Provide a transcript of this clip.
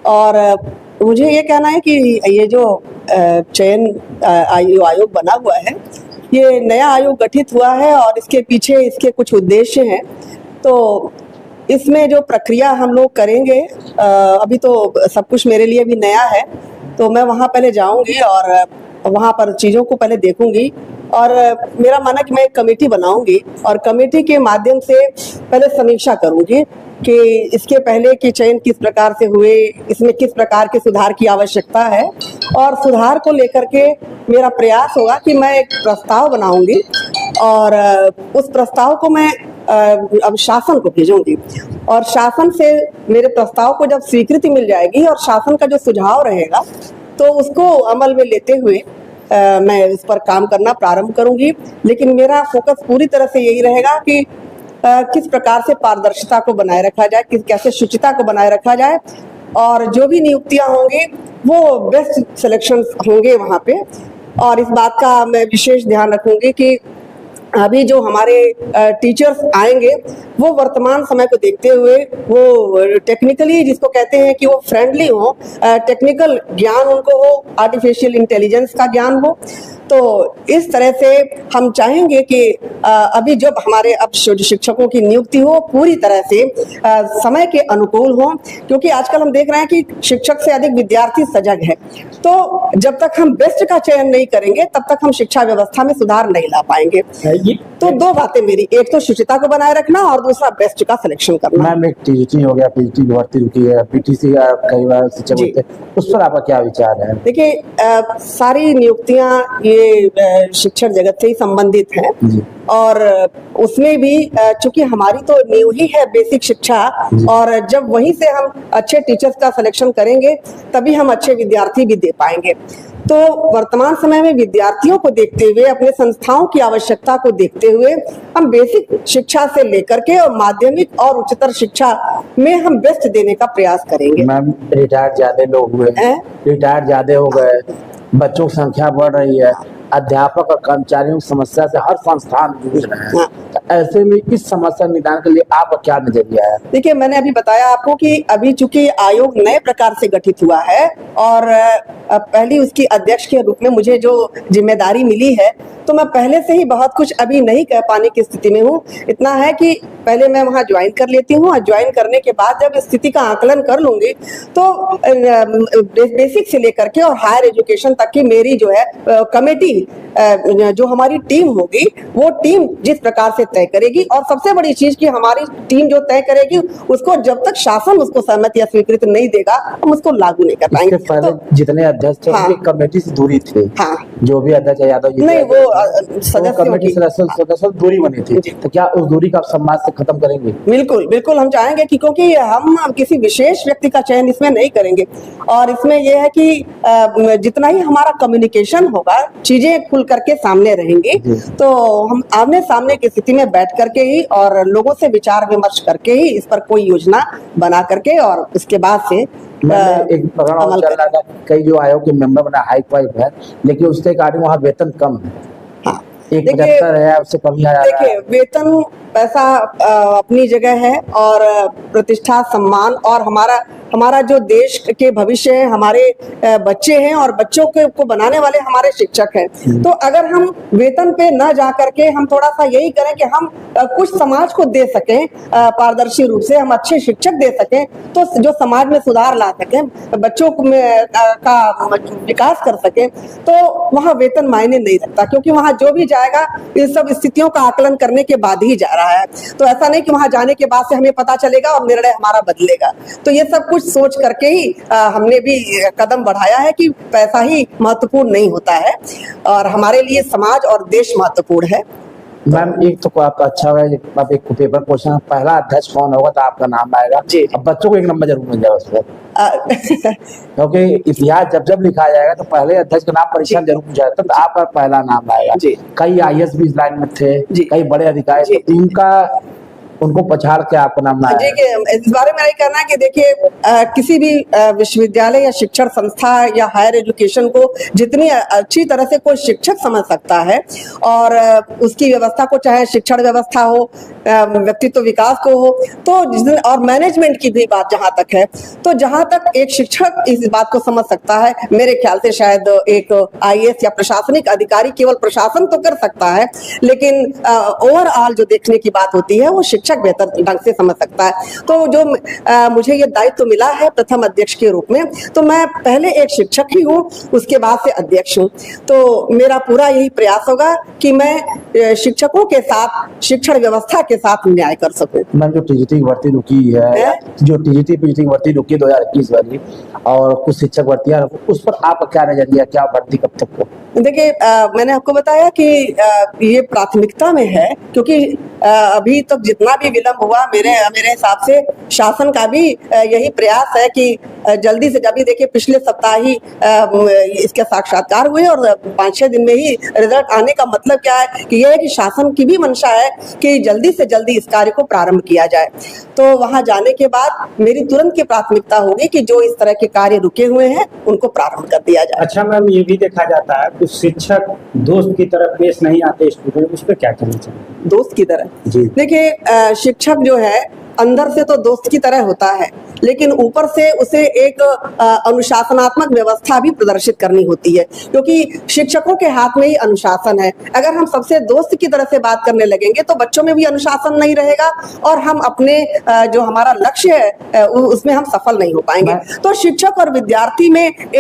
और मुझे ये कहना है कि ये जो चयन आयोग बना हुआ है, ये नया आयोग गठित हुआ है और इसके पीछे इसके कुछ उद्देश्य हैं। तो इसमें जो प्रक्रिया हम लोग करेंगे, अभी तो सब कुछ मेरे लिए भी नया है, तो मैं वहाँ पहले जाऊँगी और वहाँ पर चीज़ों को पहले देखूंगी और मेरा मन है कि मैं एक कमेटी बनाऊंगी और कमेटी के माध्यम से पहले समीक्षा करूंगी कि इसके पहले के चयन किस प्रकार से हुए, इसमें किस प्रकार के सुधार की आवश्यकता है, और सुधार को लेकर के मेरा प्रयास होगा कि मैं एक प्रस्ताव बनाऊंगी और उस प्रस्ताव को मैं अब शासन को भेजूंगी और शासन से मेरे प्रस्ताव को जब स्वीकृति मिल जाएगी और शासन का जो सुझाव रहेगा तो उसको अमल में लेते हुए मैं इस पर काम करना प्रारंभ करूंगी। लेकिन मेरा फोकस पूरी तरह से यही रहेगा कि किस प्रकार से पारदर्शिता को बनाए रखा जाए, कैसे शुचिता को बनाए रखा जाए, और जो भी नियुक्तियां होंगी वो बेस्ट सिलेक्शन होंगे वहाँ पे। और इस बात का मैं विशेष ध्यान रखूंगी कि अभी जो हमारे टीचर्स आएंगे वो वर्तमान समय को देखते हुए वो टेक्निकली, जिसको कहते हैं कि वो फ्रेंडली हो, टेक्निकल ज्ञान उनको हो, आर्टिफिशियल इंटेलिजेंस का ज्ञान हो। तो इस तरह से हम चाहेंगे कि अभी जब हमारे अब शिक्षकों की नियुक्ति हो पूरी तरह से समय के अनुकूल हो, क्योंकि आजकल हम देख रहे हैं कि शिक्षक से अधिक विद्यार्थी सजग है। तो जब तक हम बेस्ट का चयन नहीं करेंगे तब तक हम शिक्षा व्यवस्था में सुधार नहीं ला पाएंगे। तो दो बातें मेरी, एक तो शुचिता को बनाए रखना और दूसरा बेस्ट का सिलेक्शन करना। मैम, एक टीजीटी हो गया, पीजीटी की भर्ती रुकी है, पीटीसी कई बार शिक्षक होते हैं, उस पर आपका क्या विचार है? देखिए, सारी नियुक्तियां ये शिक्षण जगत से ही संबंधित हैं और उसमें भी चूंकि हमारी तो नींव ही है बेसिक शिक्षा, और जब वहीं से हम अच्छे टीचर्स का सिलेक्शन करेंगे तभी हम अच्छे विद्यार्थी भी दे पाएंगे। तो वर्तमान समय में विद्यार्थियों को देखते हुए, अपने संस्थाओं की आवश्यकता को देखते हुए हम बेसिक शिक्षा से लेकर के और माध्यमिक और उच्चतर शिक्षा में हम बेस्ट देने का प्रयास करेंगे। मैम, रिटायर्ड ज्यादा लोग हुए, रिटायर्ड ज्यादा हो गए, बच्चों की संख्या बढ़ रही है, अध्यापक और कर्मचारियों की समस्या से हर संस्थान जूझ रहे हैं। तो ऐसे में इस समस्या निदान के लिए आपका क्या नजरिया है? देखिए, मैंने अभी बताया आपको कि अभी चूंकि आयोग नए प्रकार से गठित हुआ है और पहली उसकी अध्यक्ष के रूप में मुझे जो जिम्मेदारी मिली है, तो मैं पहले से ही बहुत कुछ अभी नहीं कह पाने की स्थिति में हूँ। इतना है कि पहले मैं वहाँ ज्वाइन कर लेती हूँ और ज्वाइन करने के बाद जब स्थिति का आकलन कर लूंगी तो बेसिक से लेकर के और हायर एजुकेशन तक की मेरी जो है कमेटी, जो हमारी टीम होगी, वो टीम जिस प्रकार से तय करेगी, और सबसे बड़ी चीज कि हमारी टीम जो तय करेगी उसको जब तक शासन उसको सहमति या स्वीकृति नहीं देगा हम उसको लागू नहीं कर पाएंगे। पहले तो जितने अध्यक्ष थे उनकी कमेटी से दूरी थी। हाँ, जो भी अध्यक्ष यादव जी नहीं, वो सदस्य दूरी बनी थी, तो क्या उस दूरी का समाज से खत्म करेंगे? बिल्कुल बिल्कुल हम चाहेंगे कि क्योंकि हम किसी विशेष व्यक्ति का चयन इसमें नहीं करेंगे, और इसमें यह है कि जितना ही हमारा कम्युनिकेशन होगा, चीजें खुल करके सामने रहेंगी, तो हम आमने सामने की स्थिति में बैठ करके ही और लोगों से विचार विमर्श करके ही इस पर कोई योजना बना करके और उसके बाद से एक प्रकरण चल रहा था, कई जो आयोग के मेंबर बना हाई फाइव है, लेकिन उसके कारण वहाँ वेतन कम है। हाँ, 175 है, उससे कम ही आया। देखिए, वेतन पैसा अपनी जगह है और प्रतिष्ठा, सम्मान और हमारा जो देश के भविष्य है, हमारे बच्चे हैं और बच्चों को बनाने वाले हमारे शिक्षक हैं। तो अगर हम वेतन पे न जा करके हम थोड़ा सा यही करें कि हम कुछ समाज को दे सकें, पारदर्शी रूप से हम अच्छे शिक्षक दे सकें, तो जो समाज में सुधार ला सकें, बच्चों का विकास कर सकें, तो वहाँ वेतन मायने नहीं रखता, क्योंकि वहाँ जो भी जाएगा इन सब स्थितियों का आकलन करने के बाद ही जा रहा है। तो ऐसा नहीं कि वहाँ जाने के बाद से हमें पता चलेगा और निर्णय हमारा बदलेगा। तो ये सब कुछ सोच करके ही हमने भी कदम बढ़ाया है कि पैसा ही महत्वपूर्ण नहीं होता है और हमारे लिए समाज और देश महत्वपूर्ण है। मैम, एक तो आपका अच्छा होगा, आप एक पेपर क्वेश्चन, पहला अध्यक्ष कौन होगा तो आपका नाम आएगा जी। अब बच्चों को एक नंबर जरूर मिल जाएगा उसमें क्योंकि इतिहास जब जब लिखा जाएगा तो पहले अध्यक्ष का नाम परीक्षा जरूर पूछा जाता है, तो आपका पहला नाम आएगा। कई IAS भी इस लाइन में थे, कई बड़े अधिकारी, इनका उनको पछाड़ के आपका नाम ना जी आए। कि इस बारे में यही कहना है कि देखिए किसी भी विश्वविद्यालय या शिक्षण संस्था या हायर एजुकेशन को जितनी अच्छी तरह से कोई शिक्षक समझ सकता है और उसकी व्यवस्था को, चाहे शिक्षण व्यवस्था हो, व्यक्तित्व विकास को हो, तो और मैनेजमेंट की भी बात जहां तक है, तो जहां तक एक शिक्षक इस बात को समझ सकता है, मेरे ख्याल से शायद एक आईएएस या प्रशासनिक अधिकारी केवल प्रशासन तो कर सकता है, लेकिन ओवरऑल जो देखने की बात होती है वो शिक्षक बेहतर ढंग से समझ सकता है। तो जो मुझे ये दायित्व मिला है प्रथम अध्यक्ष के रूप में, तो मैं पहले एक शिक्षक ही हूँ, उसके बाद से अध्यक्ष हूँ। तो मेरा पूरा यही प्रयास होगा कि मैं शिक्षकों के साथ, शिक्षण व्यवस्था के साथ न्याय कर सकूं। मैम, जो टीजीटी की भर्ती रुकी है, जो टीजीटी पीजीटी की भर्ती रुकी 2021 वाली, और कुछ शिक्षक भर्तियां, उस पर आपका क्या नजरिया, क्या भर्ती कब तक हो? देखिए मैंने आपको बताया कि ये प्राथमिकता में है, क्योंकि अभी तक जितना भी विलंब हुआ, मेरे हिसाब से शासन का भी यही प्रयास है कि जल्दी से, जल्दी देखिए पिछले सप्ताह ही इसके साक्षात्कार हुए और 5-6 दिन में ही रिजल्ट आने का मतलब क्या है कि यह है कि शासन की भी मंशा है कि जल्दी से जल्दी इस कार्य को प्रारंभ किया जाए। तो वहां जाने के बाद मेरी तुरंत की प्राथमिकता होगी कि जो इस तरह के कार्य रुके हुए हैं उनको प्रारंभ कर दिया जाए। अच्छा मैम, ये भी देखा जाता है कुछ शिक्षक दोस्त की तरह पेश नहीं आते स्टूडेंट, उस पर क्या कहना चाहिए? दोस्त की तरह? जी देखिए शिक्षक जो है अंदर से तो दोस्त की तरह होता है, लेकिन ऊपर से उसे एक अनुशासनात्मक व्यवस्था भी प्रदर्शित करनी होती है, क्योंकि शिक्षकों के हाथ में ही अनुशासन है। अगर हम सबसे दोस्त की तरह से बात करने लगेंगे तो बच्चों में भी अनुशासन नहीं रहेगा और हम अपने जो हमारा लक्ष्य है उसमें हम सफल नहीं हो पाएंगे। तो शिक्षक और विद्यार्थी में